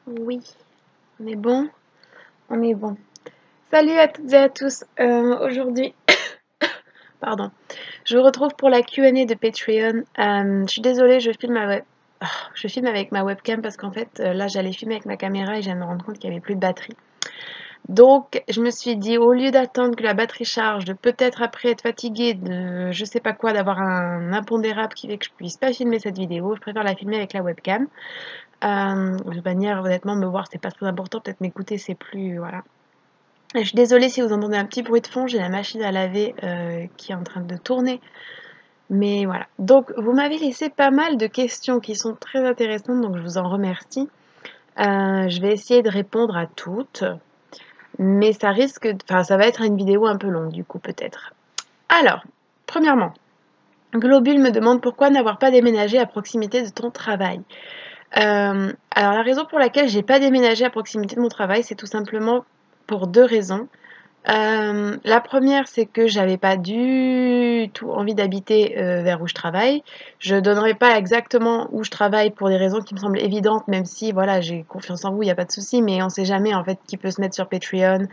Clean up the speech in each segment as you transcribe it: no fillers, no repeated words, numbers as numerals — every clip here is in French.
Oui, on est bon, on est bon. Salut à toutes et à tous. Aujourd'hui, pardon, je vous retrouve pour la Q&A de Patreon. Je suis désolée, je filme avec ma webcam parce qu'en fait, là, j'allais filmer avec ma caméra et je viens de me rendre compte qu'il n'y avait plus de batterie. Donc, je me suis dit, au lieu d'attendre que la batterie charge, de peut-être après être fatiguée, de je sais pas quoi, d'avoir un impondérable qui fait que je puisse pas filmer cette vidéo, je préfère la filmer avec la webcam. De toute manière, honnêtement, me voir, c'est pas très important. Peut-être m'écouter, c'est plus, voilà. Je suis désolée si vous entendez un petit bruit de fond, j'ai la machine à laver qui est en train de tourner. Mais voilà. Donc, vous m'avez laissé pas mal de questions qui sont très intéressantes, donc je vous en remercie. Je vais essayer de répondre à toutes, mais enfin, ça va être une vidéo un peu longue, du coup, peut-être. Alors, premièrement, Globule me demande pourquoi n'avoir pas déménagé à proximité de ton travail. Alors, la raison pour laquelle j'ai pas déménagé à proximité de mon travail, c'est tout simplement pour deux raisons. La première, c'est que j'avais pas du tout envie d'habiter, vers où je travaille. Je donnerai pas exactement où je travaille pour des raisons qui me semblent évidentes, même si voilà, j'ai confiance en vous, il y a pas de souci, mais on sait jamais en fait qui peut se mettre sur Patreon.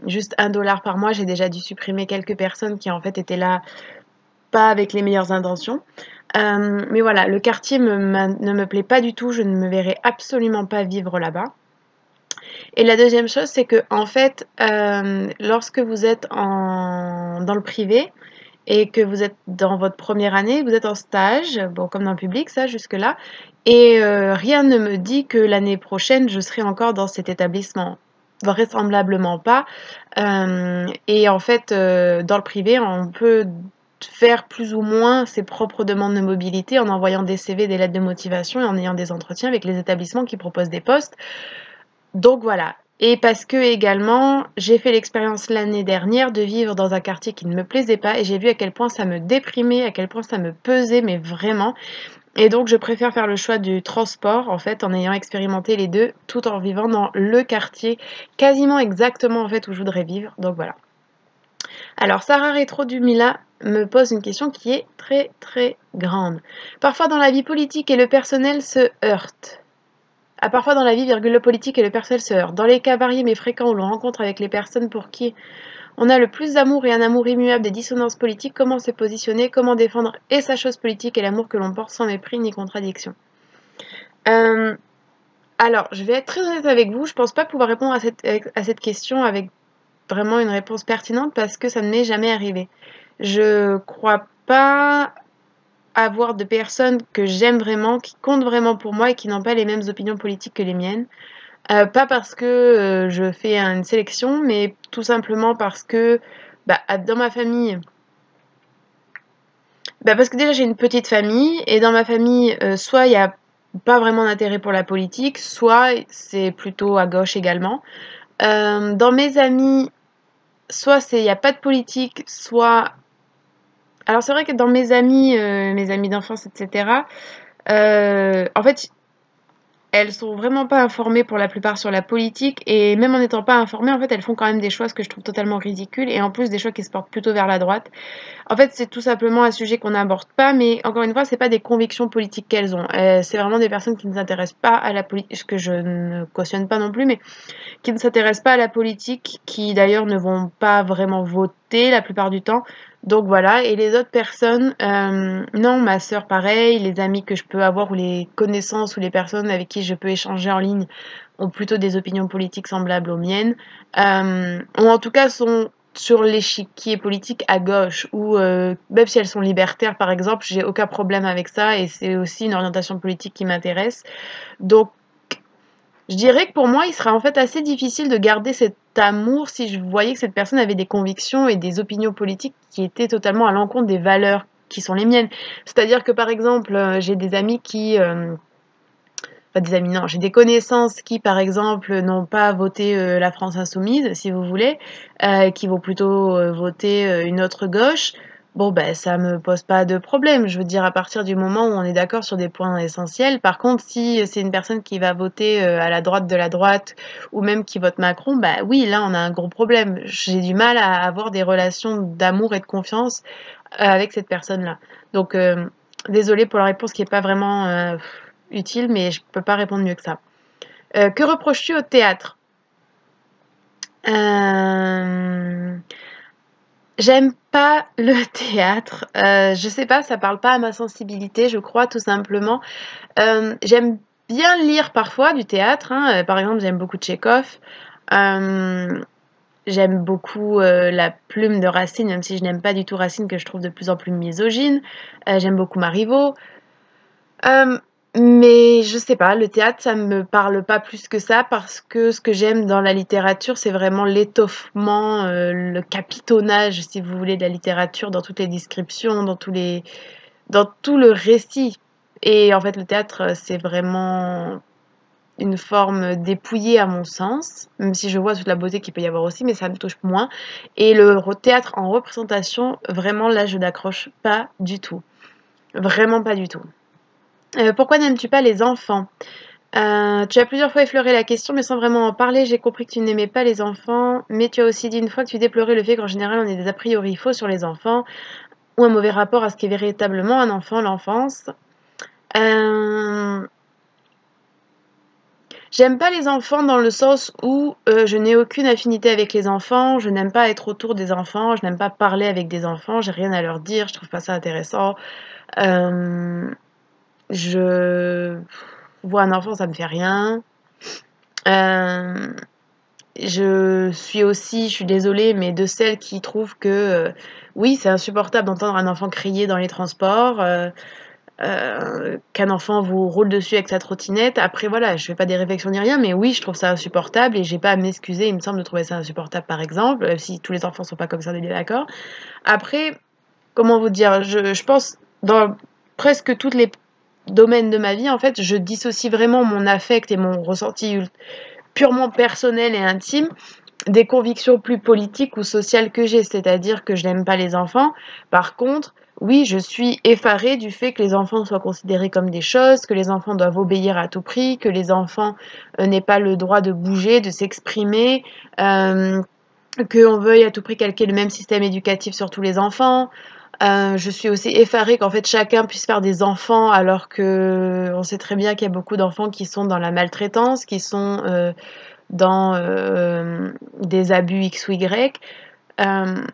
Juste 1 $ par mois, j'ai déjà dû supprimer quelques personnes qui en fait étaient là pas avec les meilleures intentions. Mais voilà, le quartier ne me plaît pas du tout, je ne me verrai absolument pas vivre là-bas. Et la deuxième chose, c'est que en fait, lorsque vous êtes dans le privé et que vous êtes dans votre première année, vous êtes en stage, bon comme dans le public, ça jusque-là, et rien ne me dit que l'année prochaine, je serai encore dans cet établissement. Vraisemblablement pas. Et en fait, dans le privé, on peut faire plus ou moins ses propres demandes de mobilité en envoyant des CV, des lettres de motivation et en ayant des entretiens avec les établissements qui proposent des postes. Donc voilà. Et parce que également, j'ai fait l'expérience l'année dernière de vivre dans un quartier qui ne me plaisait pas et j'ai vu à quel point ça me déprimait, à quel point ça me pesait, mais vraiment. Et donc je préfère faire le choix du transport, en fait, en ayant expérimenté les deux, tout en vivant dans le quartier quasiment exactement en fait où je voudrais vivre. Donc voilà. Alors Sarah Rétro du Mila me pose une question qui est très très grande. Parfois dans la vie politique et le personnel se heurtent. Parfois dans la vie, le politique et le personnel se heurtent. Dans les cas variés mais fréquents où l'on rencontre avec les personnes pour qui on a le plus d'amour et un amour immuable des dissonances politiques, comment se positionner, comment défendre et sa chose politique et l'amour que l'on porte sans mépris ni contradiction. Euh, alors, je vais être très honnête avec vous, je pense pas pouvoir répondre à cette question avec vraiment une réponse pertinente parce que ça ne m'est jamais arrivé. Je crois pas avoir de personnes que j'aime vraiment, qui comptent vraiment pour moi et qui n'ont pas les mêmes opinions politiques que les miennes. Pas parce que je fais une sélection, mais tout simplement parce que dans ma famille, parce que déjà j'ai une petite famille et dans ma famille, soit il y a pas vraiment d'intérêt pour la politique, soit c'est plutôt à gauche également. Dans mes amis, soit il n'y a pas de politique, soit... Alors c'est vrai que dans mes amis d'enfance, etc., en fait, elles sont vraiment pas informées pour la plupart sur la politique et même en n'étant pas informées, en fait, elles font quand même des choix que je trouve totalement ridicules et en plus des choix qui se portent plutôt vers la droite. En fait, c'est tout simplement un sujet qu'on n'aborde pas, mais encore une fois, c'est pas des convictions politiques qu'elles ont. C'est vraiment des personnes qui ne s'intéressent pas à la politique, ce que je ne cautionne pas non plus, mais qui ne s'intéressent pas à la politique, qui d'ailleurs ne vont pas vraiment voter la plupart du temps. Donc voilà, et les autres personnes, non, ma sœur pareil, les amis que je peux avoir ou les connaissances ou les personnes avec qui je peux échanger en ligne ont plutôt des opinions politiques semblables aux miennes, ou en tout cas sont sur l'échiquier politique à gauche, ou même si elles sont libertaires par exemple, j'ai aucun problème avec ça et c'est aussi une orientation politique qui m'intéresse. Donc je dirais que pour moi, il serait en fait assez difficile de garder cet amour si je voyais que cette personne avait des convictions et des opinions politiques qui étaient totalement à l'encontre des valeurs qui sont les miennes. C'est-à-dire que par exemple, j'ai des amis qui... Enfin des amis, non, j'ai des connaissances qui, par exemple, n'ont pas voté la France insoumise, si vous voulez, qui vont plutôt voter une autre gauche. Bon, ben, ça me pose pas de problème. Je veux dire, à partir du moment où on est d'accord sur des points essentiels. Par contre, si c'est une personne qui va voter à la droite de la droite ou même qui vote Macron, bah oui, là, on a un gros problème. J'ai du mal à avoir des relations d'amour et de confiance avec cette personne-là. Donc, désolée pour la réponse qui est pas vraiment utile, mais je peux pas répondre mieux que ça. Que reproches-tu au théâtre? J'aime pas le théâtre. Je sais pas, ça parle pas à ma sensibilité, je crois, tout simplement. J'aime bien lire parfois du théâtre, hein. Par exemple, j'aime beaucoup Tchekhov. J'aime beaucoup la plume de Racine, même si je n'aime pas du tout Racine, que je trouve de plus en plus misogyne. J'aime beaucoup Marivaux. Euh, mais je sais pas, le théâtre, ça me parle pas plus que ça parce que ce que j'aime dans la littérature, c'est vraiment l'étoffement, le capitonnage, si vous voulez, de la littérature dans toutes les descriptions, dans tout le récit. Et en fait, le théâtre, c'est vraiment une forme dépouillée à mon sens, même si je vois toute la beauté qu'il peut y avoir aussi, mais ça me touche moins. Et le théâtre en représentation, vraiment là, je n'accroche pas du tout. Vraiment pas du tout. Pourquoi n'aimes-tu pas les enfants? Tu as plusieurs fois effleuré la question, mais sans vraiment en parler. J'ai compris que tu n'aimais pas les enfants, mais tu as aussi dit une fois que tu déplorais le fait qu'en général, on ait des a priori faux sur les enfants, ou un mauvais rapport à ce qu'est véritablement un enfant, l'enfance. Euh, J'aime pas les enfants dans le sens où je n'ai aucune affinité avec les enfants, je n'aime pas être autour des enfants, je n'aime pas parler avec des enfants, j'ai rien à leur dire, je trouve pas ça intéressant. Euh, je vois un enfant, ça me fait rien. Euh, je suis désolée, mais de celles qui trouvent que oui, c'est insupportable d'entendre un enfant crier dans les transports, qu'un enfant vous roule dessus avec sa trottinette. Après, voilà, je fais pas des réflexions ni rien, mais oui, je trouve ça insupportable et j'ai pas à m'excuser, il me semble, de trouver ça insupportable, par exemple, si tous les enfants sont pas comme ça, on est bien d'accord. Après, comment vous dire, je pense dans presque tous les domaines de ma vie, en fait, je dissocie vraiment mon affect et mon ressenti purement personnel et intime des convictions plus politiques ou sociales que j'ai, c'est-à-dire que je n'aime pas les enfants. Par contre, oui, je suis effarée du fait que les enfants soient considérés comme des choses, que les enfants doivent obéir à tout prix, que les enfants n'aient pas le droit de bouger, de s'exprimer, euh, qu'on veuille à tout prix calquer le même système éducatif sur tous les enfants. Je suis aussi effarée qu'en fait chacun puisse faire des enfants alors que on sait très bien qu'il y a beaucoup d'enfants qui sont dans la maltraitance, qui sont dans des abus X ou Y. Euh,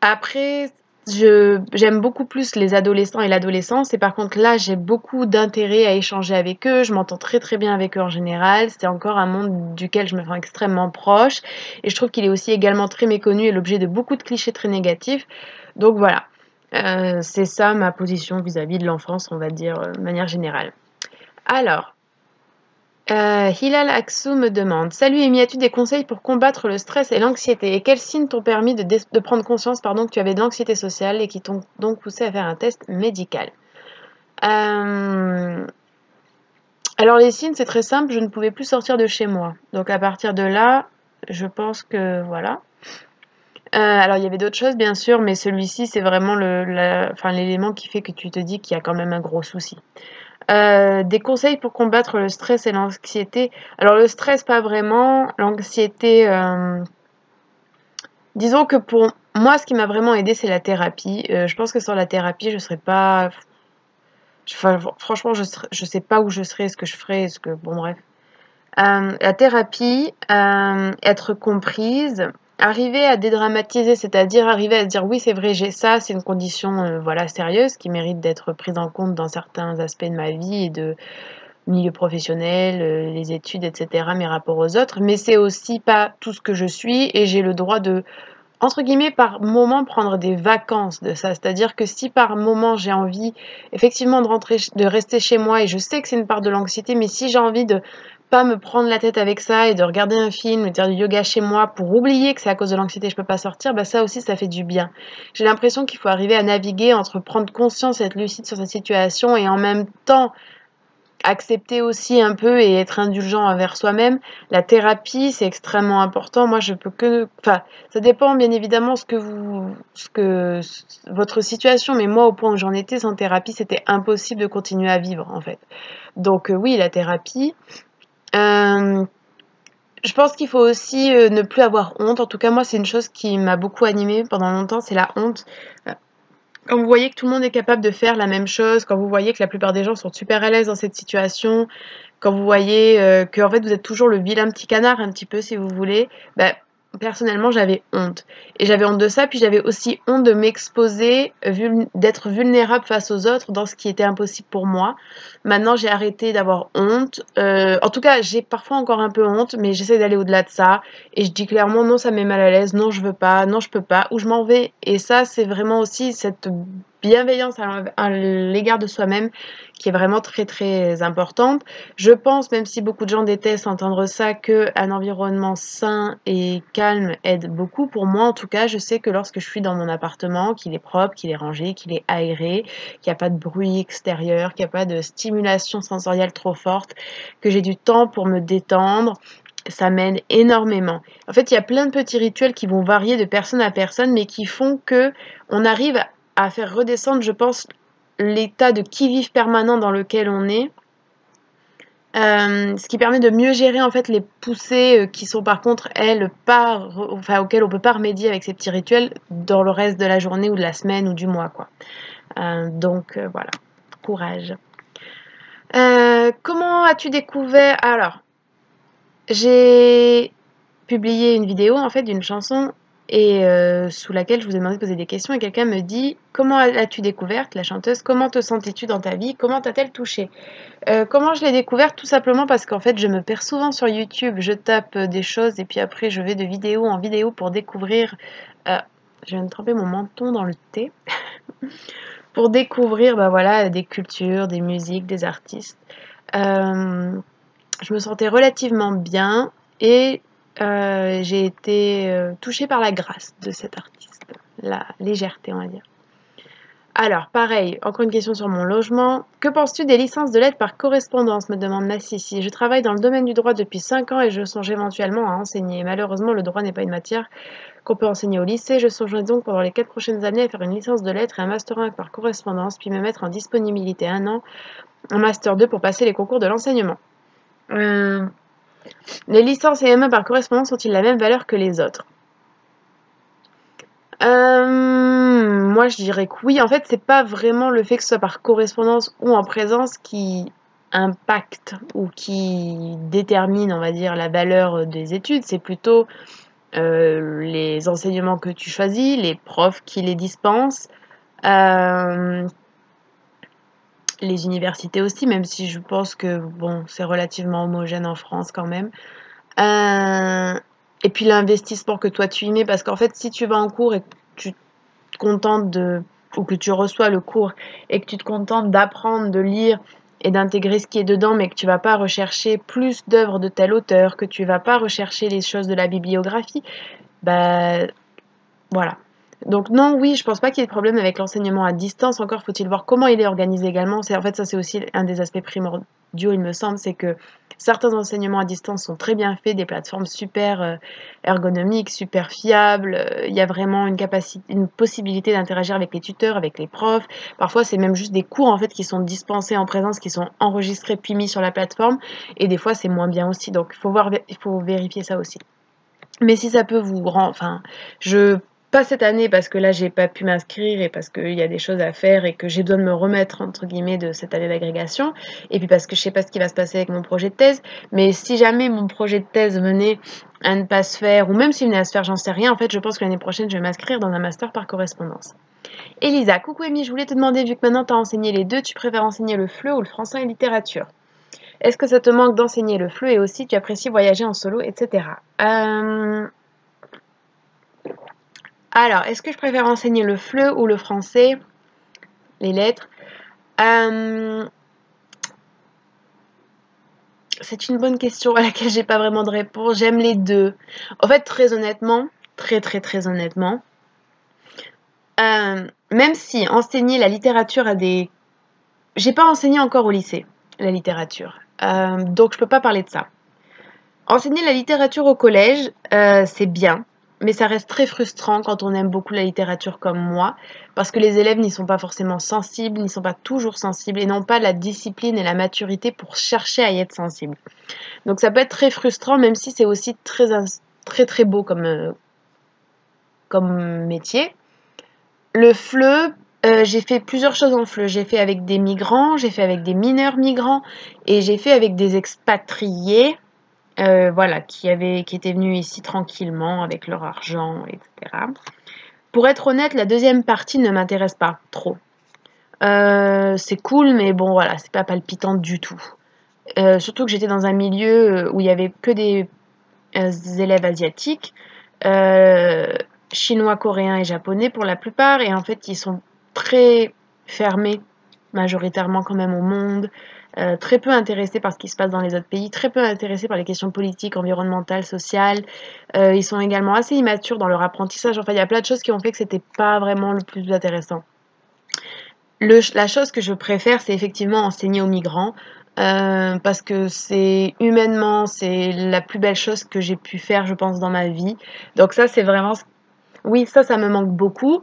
Après, j'aime beaucoup plus les adolescents et l'adolescence, et par contre là, j'ai beaucoup d'intérêt à échanger avec eux, je m'entends très très bien avec eux en général, c'est encore un monde duquel je me sens extrêmement proche, et je trouve qu'il est aussi également très méconnu et l'objet de beaucoup de clichés très négatifs. Donc voilà, c'est ça ma position vis-à-vis de l'enfance, on va dire, de manière générale. Alors, Hilal Aksou me demande: Salut Amy, as-tu des conseils pour combattre le stress et l'anxiété? Et quels signes t'ont permis de prendre conscience que tu avais de l'anxiété sociale et qui t'ont donc poussé à faire un test médical? Euh, Alors les signes, c'est très simple, je ne pouvais plus sortir de chez moi. Donc à partir de là, je pense que voilà. Alors il y avait d'autres choses bien sûr, mais celui-ci c'est vraiment enfin, l'élément qui fait que tu te dis qu'il y a quand même un gros souci. Des conseils pour combattre le stress et l'anxiété. Alors le stress, pas vraiment. L'anxiété, disons que pour moi, ce qui m'a vraiment aidé, c'est la thérapie. Je pense que sans la thérapie, je serais pas. Enfin, franchement, je sais pas où je serais, ce que je ferais, ce que. Bon, bref. La thérapie, être comprise, arriver à dédramatiser, c'est-à-dire arriver à se dire oui, c'est vrai, j'ai ça, c'est une condition voilà, sérieuse qui mérite d'être prise en compte dans certains aspects de ma vie et de milieu professionnel, les études, etc., mes rapports aux autres, mais c'est aussi pas tout ce que je suis et j'ai le droit de, entre guillemets, par moment prendre des vacances de ça. C'est-à-dire que si par moment j'ai envie effectivement de rester chez moi et je sais que c'est une part de l'anxiété, mais si j'ai envie de pas me prendre la tête avec ça et de regarder un film, de faire du yoga chez moi pour oublier que c'est à cause de l'anxiété que je peux pas sortir, bah ça aussi ça fait du bien. J'ai l'impression qu'il faut arriver à naviguer entre prendre conscience et être lucide sur sa situation et en même temps accepter aussi un peu et être indulgent envers soi-même. La thérapie, c'est extrêmement important. Moi, je peux que, enfin, ça dépend bien évidemment votre situation, mais moi, au point où j'en étais sans thérapie, c'était impossible de continuer à vivre, en fait. Donc, oui, la thérapie. Euh, je pense qu'il faut aussi ne plus avoir honte. En tout cas, moi, c'est une chose qui m'a beaucoup animée pendant longtemps, c'est la honte. Quand vous voyez que tout le monde est capable de faire la même chose, quand vous voyez que la plupart des gens sont super à l'aise dans cette situation, quand vous voyez que en fait vous êtes toujours le vilain petit canard un petit peu si vous voulez, bah, personnellement j'avais honte. Et j'avais honte de ça, puis j'avais aussi honte de m'exposer, d'être vulnérable face aux autres dans ce qui était impossible pour moi. Maintenant j'ai arrêté d'avoir honte. En tout cas j'ai parfois encore un peu honte, mais j'essaie d'aller au-delà de ça. Et je dis clairement non ça me met mal à l'aise, non je veux pas, non je peux pas, ou je m'en vais. Et ça c'est vraiment aussi cette bienveillance à l'égard de soi-même qui est vraiment très très importante. Je pense, même si beaucoup de gens détestent entendre ça, qu'un environnement sain et calme aide beaucoup. Pour moi, en tout cas, je sais que lorsque je suis dans mon appartement, qu'il est propre, qu'il est rangé, qu'il est aéré, qu'il n'y a pas de bruit extérieur, qu'il n'y a pas de stimulation sensorielle trop forte, que j'ai du temps pour me détendre, ça m'aide énormément. En fait, il y a plein de petits rituels qui vont varier de personne à personne, mais qui font que on arrive à faire redescendre, je pense, l'état de qui-vive permanent dans lequel on est. Ce qui permet de mieux gérer en fait les poussées qui sont par contre elles pas, enfin auxquelles on peut pas remédier avec ces petits rituels dans le reste de la journée ou de la semaine ou du mois quoi. Donc voilà, courage. Comment as-tu découvert? Alors, j'ai publié une vidéo en fait d'une chanson et sous laquelle je vous ai demandé de poser des questions et quelqu'un me dit comment l'as-tu découverte la chanteuse, comment te sentais-tu dans ta vie, comment t'a-t-elle touchée? Comment je l'ai découverte? Tout simplement parce qu'en fait je me perds souvent sur YouTube, je tape des choses et puis après je vais de vidéo en vidéo pour découvrir, euh, je viens de tremper mon menton dans le thé, pour découvrir bah voilà, des cultures, des musiques, des artistes. Je me sentais relativement bien et j'ai été touchée par la grâce de cet artiste, la légèreté on va dire. Alors, pareil, encore une question sur mon logement. Que penses-tu des licences de lettres par correspondance me demande Nassissi. Je travaille dans le domaine du droit depuis 5 ans et je songe éventuellement à enseigner. Malheureusement, le droit n'est pas une matière qu'on peut enseigner au lycée. Je songerai donc pendant les 4 prochaines années à faire une licence de lettres et un master 1 par correspondance, puis me mettre en disponibilité 1 an, un master 2 pour passer les concours de l'enseignement. Les licences et M1 par correspondance ont-ils la même valeur que les autres? Moi, je dirais que oui. En fait, c'est pas vraiment le fait que ce soit par correspondance ou en présence qui impacte ou qui détermine, on va dire, la valeur des études. C'est plutôt les enseignements que tu choisis, les profs qui les dispensent, euh, les universités aussi, même si je pense que bon, c'est relativement homogène en France quand même. Et puis l'investissement que toi tu y mets, parce qu'en fait, si tu vas en cours et que tu te contentes de, ou que tu reçois le cours et que tu te contentes d'apprendre, de lire et d'intégrer ce qui est dedans, mais que tu vas pas rechercher plus d'œuvres de tel auteur, que tu vas pas rechercher les choses de la bibliographie, bah voilà. Donc non, oui, je pense pas qu'il y ait de problème avec l'enseignement à distance. Encore faut-il voir comment il est organisé également. En fait, ça c'est aussi un des aspects primordiaux, il me semble, c'est que certains enseignements à distance sont très bien faits, des plateformes super ergonomiques, super fiables. Il y a vraiment une possibilité d'interagir avec les tuteurs, avec les profs. Parfois, c'est même juste des cours en fait qui sont dispensés en présence, qui sont enregistrés puis mis sur la plateforme. Et des fois, c'est moins bien aussi. Donc, il faut vérifier ça aussi. Mais si ça peut vous rendre, enfin, je pas cette année parce que là j'ai pas pu m'inscrire et parce qu'il y a des choses à faire et que j'ai besoin de me remettre entre guillemets de cette année d'agrégation et puis parce que je sais pas ce qui va se passer avec mon projet de thèse, mais si jamais mon projet de thèse venait à ne pas se faire ou même s'il venait à se faire, j'en sais rien, en fait je pense que l'année prochaine je vais m'inscrire dans un master par correspondance. Elisa, coucou Amy, je voulais te demander, vu que maintenant tu as enseigné les deux, tu préfères enseigner le FLE ou le français et littérature? Est-ce que ça te manque d'enseigner le FLE et aussi tu apprécies voyager en solo, etc. Alors, est-ce que je préfère enseigner le FLE ou le français, les lettres? C'est une bonne question à laquelle j'ai pas vraiment de réponse. J'aime les deux. En fait, très honnêtement, très honnêtement, même si enseigner la littérature à des... J'ai pas enseigné encore au lycée, la littérature. Donc je peux pas parler de ça. Enseigner la littérature au collège, c'est bien, mais ça reste très frustrant quand on aime beaucoup la littérature comme moi, parce que les élèves n'y sont pas forcément sensibles, n'y sont pas toujours sensibles, et n'ont pas la discipline et la maturité pour chercher à y être sensibles. Donc ça peut être très frustrant, même si c'est aussi très beau comme métier. Le FLE, J'ai fait plusieurs choses en FLE. J'ai fait avec des migrants, j'ai fait avec des mineurs migrants et j'ai fait avec des expatriés, voilà, qui étaient venus ici tranquillement avec leur argent, etc. Pour être honnête, la deuxième partie ne m'intéresse pas trop. C'est cool, mais bon, voilà, c'est pas palpitant du tout. Surtout que j'étais dans un milieu où il y avait que des élèves asiatiques, chinois, coréens et japonais pour la plupart, et en fait, ils sont très fermés majoritairement quand même au monde, très peu intéressés par ce qui se passe dans les autres pays, très peu intéressés par les questions politiques, environnementales, sociales. Ils sont également assez immatures dans leur apprentissage. Enfin, il y a plein de choses qui ont fait que c'était pas vraiment le plus intéressant. La chose que je préfère, c'est effectivement enseigner aux migrants, parce que c'est humainement, c'est la plus belle chose que j'ai pu faire, je pense, dans ma vie. Donc ça, c'est vraiment... Oui, ça me manque beaucoup.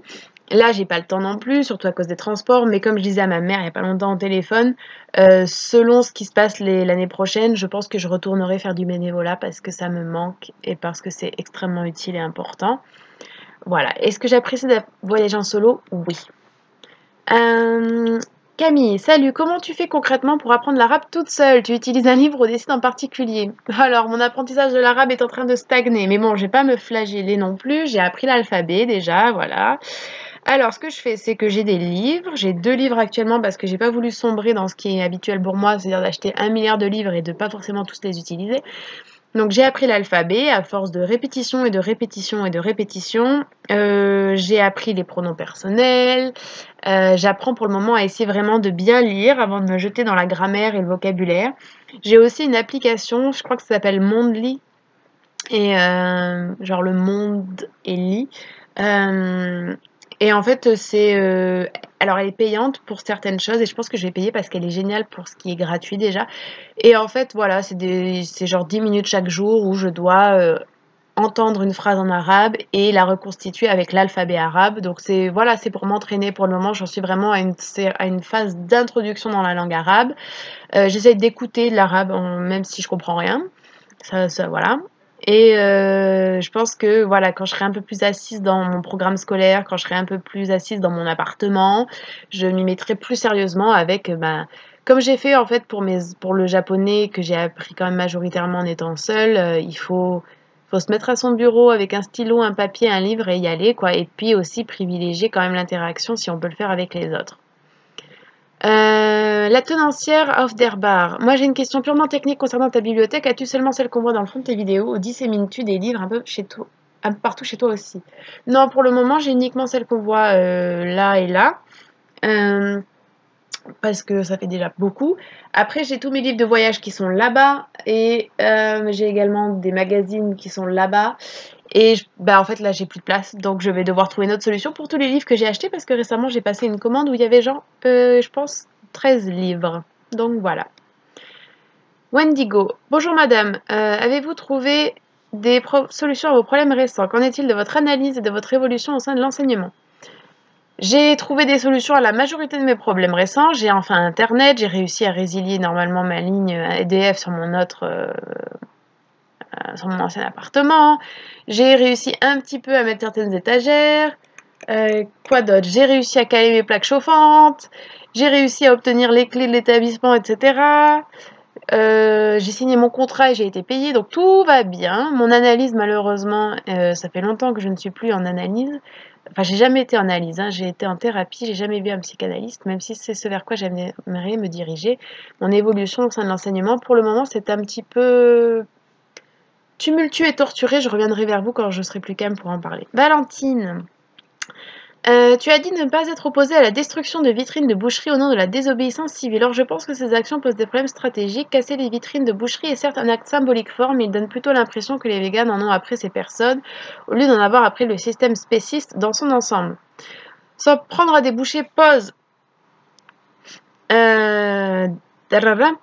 Là, j'ai pas le temps non plus, surtout à cause des transports, mais comme je disais à ma mère il y a pas longtemps au téléphone, selon ce qui se passe l'année prochaine, je pense que je retournerai faire du bénévolat parce que ça me manque et parce que c'est extrêmement utile et important. Voilà. Est-ce que j'apprécie de voyager en solo? Oui. Euh, Camille, salut, comment tu fais concrètement pour apprendre l'arabe toute seule? Tu utilises un livre ou des sites en particulier? Alors, mon apprentissage de l'arabe est en train de stagner, mais bon, je vais pas me flageller non plus, j'ai appris l'alphabet déjà, voilà. Alors, ce que je fais, c'est que j'ai des livres, j'ai 2 livres actuellement parce que j'ai pas voulu sombrer dans ce qui est habituel pour moi, c'est-à-dire d'acheter 1 milliard de livres et de pas forcément tous les utiliser. Donc j'ai appris l'alphabet à force de répétition et de répétition et de répétition. J'ai appris les pronoms personnels. J'apprends pour le moment à essayer vraiment de bien lire avant de me jeter dans la grammaire et le vocabulaire. J'ai aussi une application, je crois que ça s'appelle Mondly, et genre le monde est lit. Euh, et en fait, alors elle est payante pour certaines choses et je pense que je vais payer parce qu'elle est géniale pour ce qui est gratuit déjà. Et en fait, voilà, c'est genre 10 minutes chaque jour où je dois entendre une phrase en arabe et la reconstituer avec l'alphabet arabe. Donc c'est voilà, c'est pour m'entraîner pour le moment. J'en suis vraiment à une phase d'introduction dans la langue arabe. J'essaye d'écouter l'arabe même si je comprends rien. Ça voilà. Et je pense que voilà, quand je serai un peu plus assise dans mon programme scolaire, quand je serai un peu plus assise dans mon appartement, je m'y mettrai plus sérieusement avec, comme j'ai fait en fait pour le japonais que j'ai appris quand même majoritairement en étant seule, faut se mettre à son bureau avec un stylo, un papier, un livre et y aller, quoi. Et puis aussi privilégier quand même l'interaction si on peut le faire avec les autres. La tenancière of der Bar. Moi, j'ai une question purement technique concernant ta bibliothèque. As-tu seulement celle qu'on voit dans le fond de tes vidéos ou dissémines-tu des livres un peu partout chez toi aussi? Non, pour le moment, j'ai uniquement celle qu'on voit là et là. Euh, Parce que ça fait déjà beaucoup. Après, j'ai tous mes livres de voyage qui sont là-bas et j'ai également des magazines qui sont là-bas. Et en fait, là, j'ai plus de place, donc je vais devoir trouver une autre solution pour tous les livres que j'ai achetés parce que récemment, j'ai passé une commande où il y avait genre, je pense, 13 livres. Donc voilà. Wendigo. Bonjour madame, avez-vous trouvé des solutions à vos problèmes récents? Qu'en est-il de votre analyse et de votre évolution au sein de l'enseignement? J'ai trouvé des solutions à la majorité de mes problèmes récents. J'ai enfin Internet, j'ai réussi à résilier normalement ma ligne EDF sur mon ancien appartement. J'ai réussi un petit peu à mettre certaines étagères. Quoi d'autre? J'ai réussi à caler mes plaques chauffantes. J'ai réussi à obtenir les clés de l'établissement, etc. J'ai signé mon contrat et j'ai été payée, donc tout va bien. Mon analyse, malheureusement, ça fait longtemps que je ne suis plus en analyse. Enfin, j'ai jamais été en analyse, hein. J'ai été en thérapie, j'ai jamais vu un psychanalyste, même si c'est ce vers quoi j'aimerais me diriger. Mon évolution au sein de l'enseignement, pour le moment, c'est un petit peu tumultueux et torturé. Je reviendrai vers vous quand je serai plus calme pour en parler. Valentine, tu as dit ne pas être opposée à la destruction de vitrines de boucherie au nom de la désobéissance civile. Or, je pense que ces actions posent des problèmes stratégiques. Casser les vitrines de boucherie est certes un acte symbolique fort, mais il donne plutôt l'impression que les véganes en ont après ces personnes, au lieu d'en avoir après le système spéciste dans son ensemble. S'en prendre à des bouchers euh,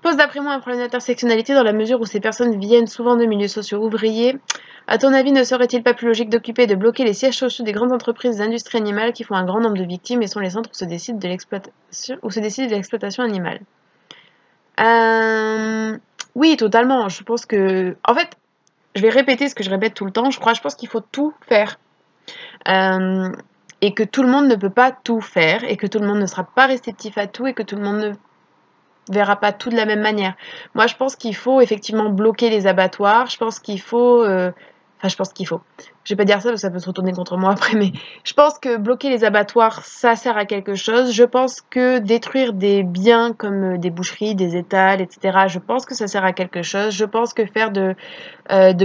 pose d'après moi un problème d'intersectionnalité dans la mesure où ces personnes viennent souvent de milieux sociaux ouvriers. À ton avis, ne serait-il pas plus logique d'occuper et de bloquer les sièges sociaux des grandes entreprises des industries animales qui font un grand nombre de victimes et sont les centres où se décide de l'exploitation animale? Euh, Oui, totalement. Je pense que... En fait, je vais répéter ce que je répète tout le temps. Je pense qu'il faut tout faire. Euh, et que tout le monde ne peut pas tout faire et que tout le monde ne sera pas réceptif à tout et que tout le monde ne verra pas tout de la même manière. Moi, je pense qu'il faut effectivement bloquer les abattoirs. Je pense qu'il faut... Enfin, je pense qu'il faut. Je vais pas dire ça parce que ça peut se retourner contre moi après, mais je pense que bloquer les abattoirs, ça sert à quelque chose. Je pense que détruire des biens comme des boucheries, des étals, etc., je pense que ça sert à quelque chose. Je pense que faire de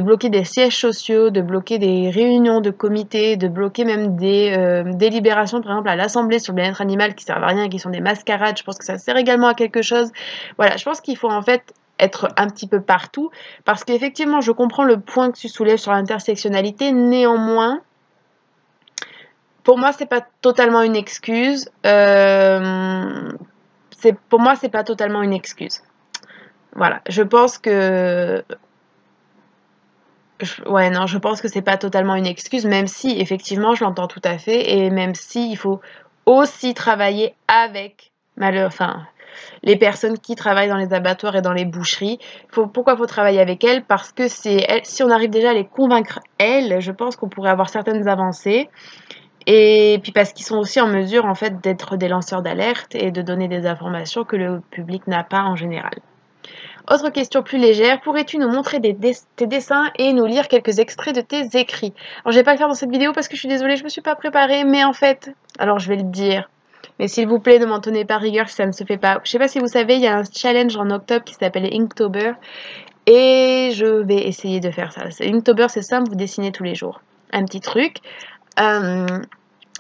bloquer des sièges sociaux, de bloquer des réunions de comités, de bloquer même des délibérations, par exemple à l'Assemblée sur le bien-être animal qui servent à rien, qui sont des mascarades, je pense que ça sert également à quelque chose. Voilà, je pense qu'il faut en fait être un petit peu partout, parce qu'effectivement, je comprends le point que tu soulèves sur l'intersectionnalité, néanmoins, pour moi, c'est pas totalement une excuse. Pour moi, c'est pas totalement une excuse. Voilà, je pense que ouais, non, je pense que c'est pas totalement une excuse, même si effectivement je l'entends tout à fait, et même si il faut aussi travailler avec enfin, les personnes qui travaillent dans les abattoirs et dans les boucheries. Pourquoi faut travailler avec elles? Parce que si on arrive déjà à les convaincre elles, je pense qu'on pourrait avoir certaines avancées. Et puis parce qu'ils sont aussi en mesure en fait d'être des lanceurs d'alerte et de donner des informations que le public n'a pas en général. Autre question plus légère, pourrais-tu nous montrer tes dessins et nous lire quelques extraits de tes écrits? Alors je vais pas le faire dans cette vidéo parce que je suis désolée, je me suis pas préparée, mais en fait, alors je vais le dire, mais s'il vous plaît ne m'en tenez pas rigueur si ça ne se fait pas. Je sais pas si vous savez, il y a un challenge en octobre qui s'appelle Inktober et je vais essayer de faire ça. Inktober, c'est simple, vous dessinez tous les jours. Un petit truc.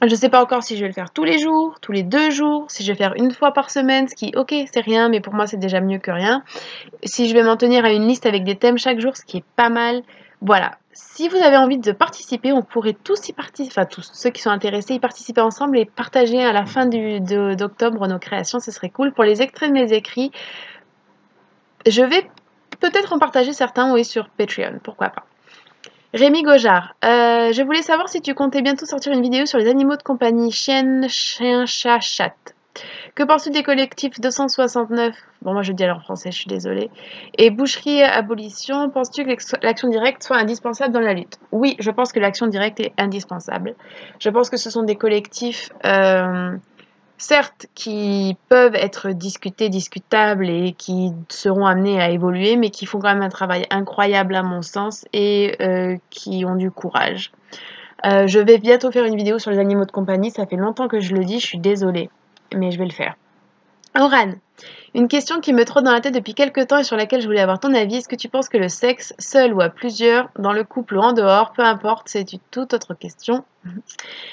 Je sais pas encore si je vais le faire tous les jours, tous les 2 jours, si je vais faire une fois par semaine, ce qui, ok, c'est rien, mais pour moi c'est déjà mieux que rien. Si je vais m'en tenir à une liste avec des thèmes chaque jour, ce qui est pas mal. Voilà. Si vous avez envie de participer, on pourrait tous y participer, enfin tous ceux qui sont intéressés y participer ensemble et partager à la fin d'octobre nos créations, ce serait cool. Pour les extraits de mes écrits, je vais peut-être en partager certains, oui, sur Patreon, pourquoi pas. Rémi Gojard, je voulais savoir si tu comptais bientôt sortir une vidéo sur les animaux de compagnie, chienne, chien, chat, chatte. Que penses-tu des collectifs 269? Bon, moi je dis alors en français, je suis désolée. Et boucherie abolition, penses-tu que l'action directe soit indispensable dans la lutte? Oui, je pense que l'action directe est indispensable. Je pense que ce sont des collectifs, certes, qui peuvent être discutés, discutables et qui seront amenés à évoluer, mais qui font quand même un travail incroyable à mon sens et qui ont du courage. Je vais bientôt faire une vidéo sur les animaux de compagnie, ça fait longtemps que je le dis, je suis désolée, mais je vais le faire. Oran, une question qui me trotte dans la tête depuis quelques temps et sur laquelle je voulais avoir ton avis. Est-ce que tu penses que le sexe, seul ou à plusieurs, dans le couple ou en dehors, peu importe, c'est une toute autre question,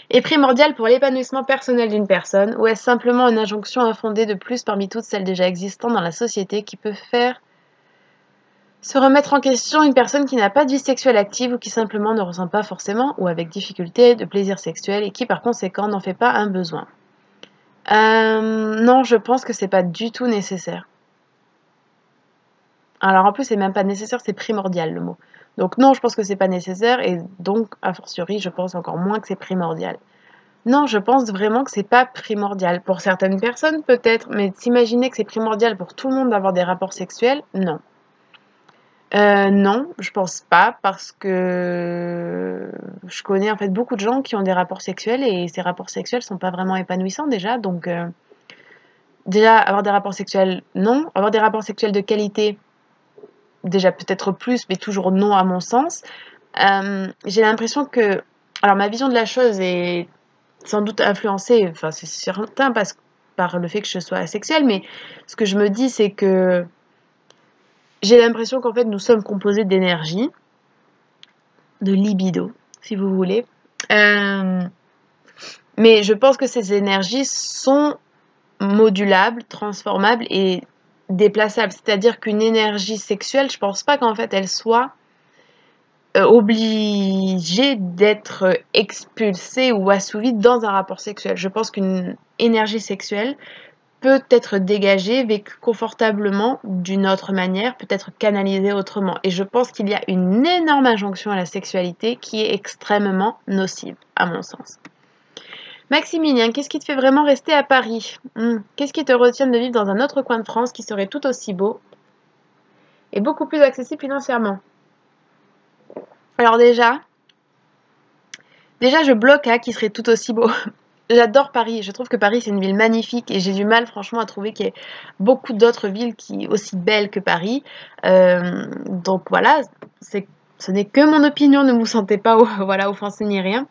est primordial pour l'épanouissement personnel d'une personne, ou est-ce simplement une injonction infondée de plus parmi toutes celles déjà existantes dans la société qui peut faire se remettre en question une personne qui n'a pas de vie sexuelle active ou qui simplement ne ressent pas forcément ou avec difficulté de plaisir sexuel et qui par conséquent n'en fait pas un besoin? Non, je pense que c'est pas du tout nécessaire. Alors en plus, c'est même pas nécessaire, c'est primordial le mot. Donc non, je pense que c'est pas nécessaire et donc, a fortiori, je pense encore moins que c'est primordial. Non, je pense vraiment que c'est pas primordial. Pour certaines personnes, peut-être, mais s'imaginer que c'est primordial pour tout le monde d'avoir des rapports sexuels, non. Non, je pense pas parce que je connais en fait beaucoup de gens qui ont des rapports sexuels et ces rapports sexuels sont pas vraiment épanouissants déjà, donc déjà avoir des rapports sexuels, non. Avoir des rapports sexuels de qualité, déjà peut-être plus, mais toujours non à mon sens. J'ai l'impression que, alors ma vision de la chose est sans doute influencée, enfin c'est certain par le fait que je sois asexuelle, mais ce que je me dis c'est que j'ai l'impression qu'en fait nous sommes composés d'énergie, de libido, si vous voulez. Mais je pense que ces énergies sont modulables, transformables et déplaçables. C'est-à-dire qu'une énergie sexuelle, je pense pas qu'en fait elle soit obligée d'être expulsée ou assouvie dans un rapport sexuel. Je pense qu'une énergie sexuelle peut être dégagée, vécue confortablement d'une autre manière, peut être canalisée autrement. Et je pense qu'il y a une énorme injonction à la sexualité qui est extrêmement nocive, à mon sens. Maximilien, qu'est-ce qui te fait vraiment rester à Paris? Qu'est-ce qui te retient de vivre dans un autre coin de France qui serait tout aussi beau et beaucoup plus accessible financièrement? Alors déjà, Déjà, je bloque A qui serait tout aussi beau. J'adore Paris, je trouve que Paris c'est une ville magnifique et j'ai du mal franchement à trouver qu'il y ait beaucoup d'autres villes qui aussi belles que Paris. Donc voilà, ce n'est que mon opinion, ne vous sentez pas voilà, offensé ni rien.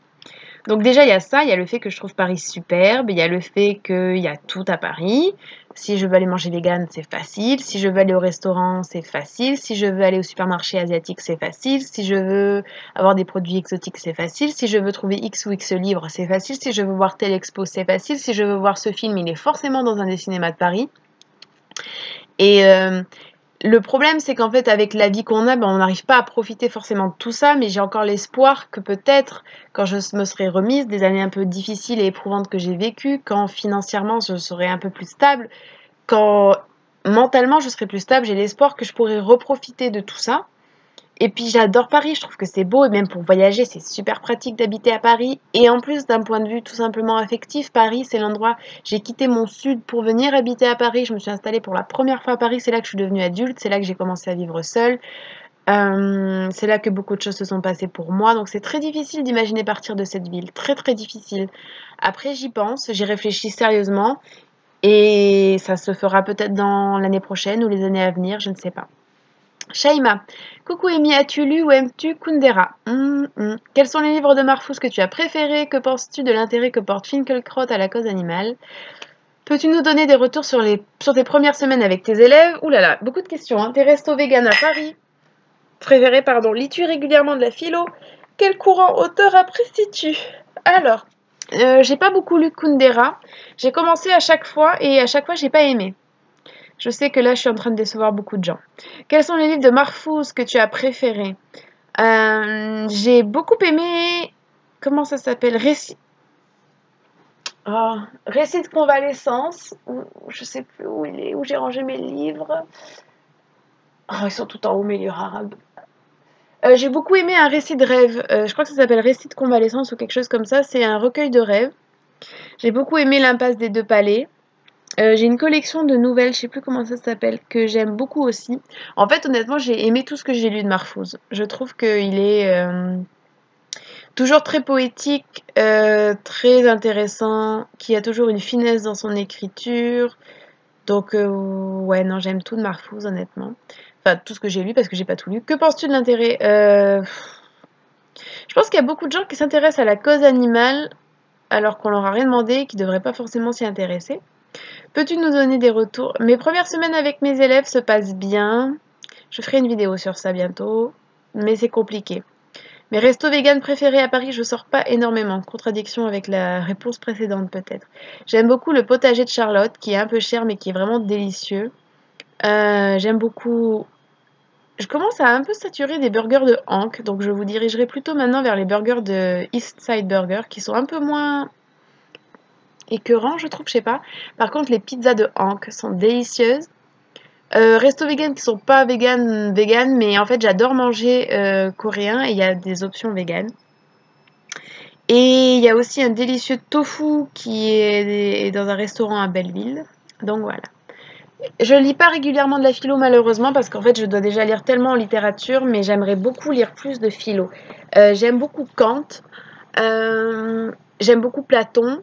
Donc déjà il y a ça, il y a le fait que je trouve Paris superbe, il y a le fait qu'il y a tout à Paris. Si je veux aller manger vegan, c'est facile. Si je veux aller au restaurant, c'est facile. Si je veux aller au supermarché asiatique, c'est facile. Si je veux avoir des produits exotiques, c'est facile. Si je veux trouver X ou X livres, c'est facile. Si je veux voir telle expo, c'est facile. Si je veux voir ce film, il est forcément dans un des cinémas de Paris. Et le problème, c'est qu'en fait, avec la vie qu'on a, on n'arrive pas à profiter forcément de tout ça, mais j'ai encore l'espoir que peut-être, quand je me serai remise des années un peu difficiles et éprouvantes que j'ai vécues, quand financièrement je serai un peu plus stable, quand mentalement je serai plus stable, j'ai l'espoir que je pourrai reprofiter de tout ça. Et puis j'adore Paris, je trouve que c'est beau et même pour voyager, c'est super pratique d'habiter à Paris. Et en plus, d'un point de vue tout simplement affectif, Paris, c'est l'endroit. J'ai quitté mon sud pour venir habiter à Paris. Je me suis installée pour la première fois à Paris. C'est là que je suis devenue adulte. C'est là que j'ai commencé à vivre seule. C'est là que beaucoup de choses se sont passées pour moi. Donc c'est très difficile d'imaginer partir de cette ville. Très très difficile. Après, j'y pense, j'y réfléchis sérieusement. Et ça se fera peut-être dans l'année prochaine ou les années à venir, je ne sais pas. Shaima, coucou Amy, as-tu lu ou aimes-tu Kundera? Quels sont les livres de Marfous que tu as préférés? Que penses-tu de l'intérêt que porte Finkielkraut à la cause animale? Peux-tu nous donner des retours sur tes premières semaines avec tes élèves? Ouh là là, beaucoup de questions, hein. Tes restos vegan à Paris? Préféré, pardon. Lis-tu régulièrement de la philo? Quel courant auteur apprécies-tu? Alors, j'ai pas beaucoup lu Kundera. J'ai commencé à chaque fois et à chaque fois j'ai pas aimé. Je sais que là, je suis en train de décevoir beaucoup de gens. Quels sont les livres de Marfous que tu as préférés? J'ai beaucoup aimé... Comment ça s'appelle? Récit de convalescence. Je sais plus où il est, où j'ai rangé mes livres. Oh, ils sont tout en haut, mes livres arabes. J'ai beaucoup aimé un récit de rêve. Je crois que ça s'appelle Récit de convalescence ou quelque chose comme ça. C'est un recueil de rêves. J'ai beaucoup aimé L'impasse des deux palais. J'ai une collection de nouvelles, je sais plus comment ça s'appelle, que j'aime beaucoup aussi. En fait, honnêtement, j'ai aimé tout ce que j'ai lu de Marfous. Je trouve qu'il est toujours très poétique, très intéressant, qui a toujours une finesse dans son écriture. Donc, ouais, non, j'aime tout de Marfous, honnêtement. Enfin, tout ce que j'ai lu, parce que j'ai pas tout lu. Que penses-tu de l'intérêt Je pense qu'il y a beaucoup de gens qui s'intéressent à la cause animale, alors qu'on leur a rien demandé et qui devraient pas forcément s'y intéresser. Peux-tu nous donner des retours? Mes premières semaines avec mes élèves se passent bien. Je ferai une vidéo sur ça bientôt, mais c'est compliqué. Mes restos vegan préférés à Paris, je sors pas énormément. Contradiction avec la réponse précédente peut-être. J'aime beaucoup le potager de Charlotte, qui est un peu cher mais qui est vraiment délicieux. J'aime beaucoup... Je commence à un peu saturer des burgers de Hank, donc je vous dirigerai plutôt maintenant vers les burgers de East Side Burger, qui sont un peu moins écœurants, je trouve, je sais pas. Par contre, les pizzas de Hank sont délicieuses. Resto vegan qui sont pas vegan, mais en fait j'adore manger coréen et il y a des options vegan. Et il y a aussi un délicieux tofu qui est dans un restaurant à Belleville. Donc voilà. Je lis pas régulièrement de la philo malheureusement parce qu'en fait je dois déjà lire tellement en littérature, mais j'aimerais beaucoup lire plus de philo. J'aime beaucoup Kant, j'aime beaucoup Platon.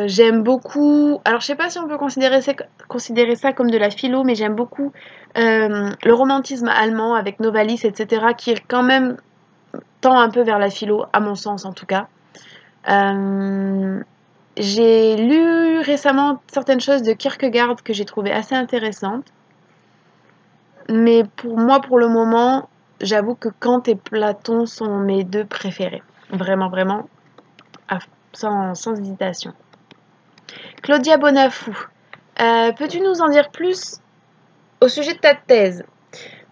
J'aime beaucoup. Alors, je sais pas si on peut considérer ça comme de la philo, mais j'aime beaucoup le romantisme allemand avec Novalis, etc., qui quand même tend un peu vers la philo, à mon sens en tout cas. J'ai lu récemment certaines choses de Kierkegaard que j'ai trouvé assez intéressantes, mais pour moi, pour le moment, j'avoue que Kant et Platon sont mes deux préférés. Vraiment, vraiment, sans hésitation. Claudia Bonafou, peux-tu nous en dire plus au sujet de ta thèse?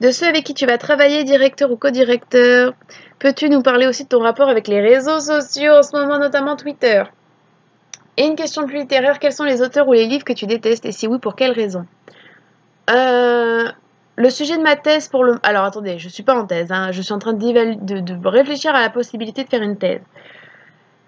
De ceux avec qui tu vas travailler, directeur ou co-directeur? Peux-tu nous parler aussi de ton rapport avec les réseaux sociaux, en ce moment notamment Twitter? Et une question plus littéraire, quels sont les auteurs ou les livres que tu détestes? Et si oui, pour quelles raisons? Le sujet de ma thèse pour le... Alors attendez, je suis pas en thèse, hein, je suis en train de réfléchir à la possibilité de faire une thèse.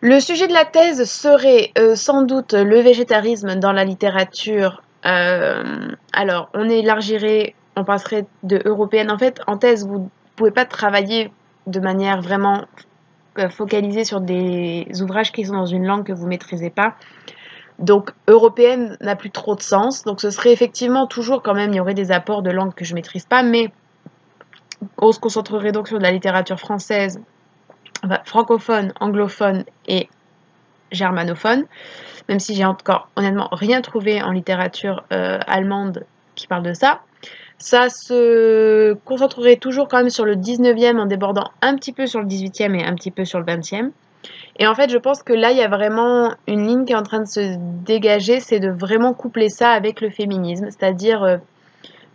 Le sujet de la thèse serait sans doute le végétarisme dans la littérature. Alors, on élargirait, on passerait de européenne. En fait, en thèse, vous ne pouvez pas travailler de manière vraiment focalisée sur des ouvrages qui sont dans une langue que vous maîtrisez pas. Donc européenne n'a plus trop de sens. Donc ce serait effectivement toujours quand même, il y aurait des apports de langues que je maîtrise pas, mais on se concentrerait donc sur de la littérature française, enfin, francophone, anglophone et germanophone, même si j'ai encore honnêtement rien trouvé en littérature allemande qui parle de ça. Ça se concentrerait toujours quand même sur le 19e en débordant un petit peu sur le 18e et un petit peu sur le 20e. Et en fait, je pense que là, il y a vraiment une ligne qui est en train de se dégager, c'est de vraiment coupler ça avec le féminisme, c'est-à-dire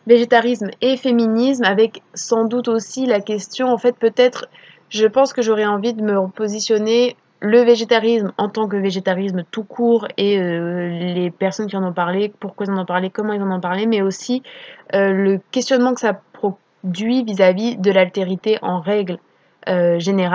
végétarisme et féminisme, avec sans doute aussi la question, en fait, peut-être, je pense que j'aurais envie de me positionner le végétarisme en tant que végétarisme tout court et les personnes qui en ont parlé, pourquoi ils en ont parlé, comment ils en ont parlé, mais aussi le questionnement que ça produit vis-à-vis de l'altérité en règle générale.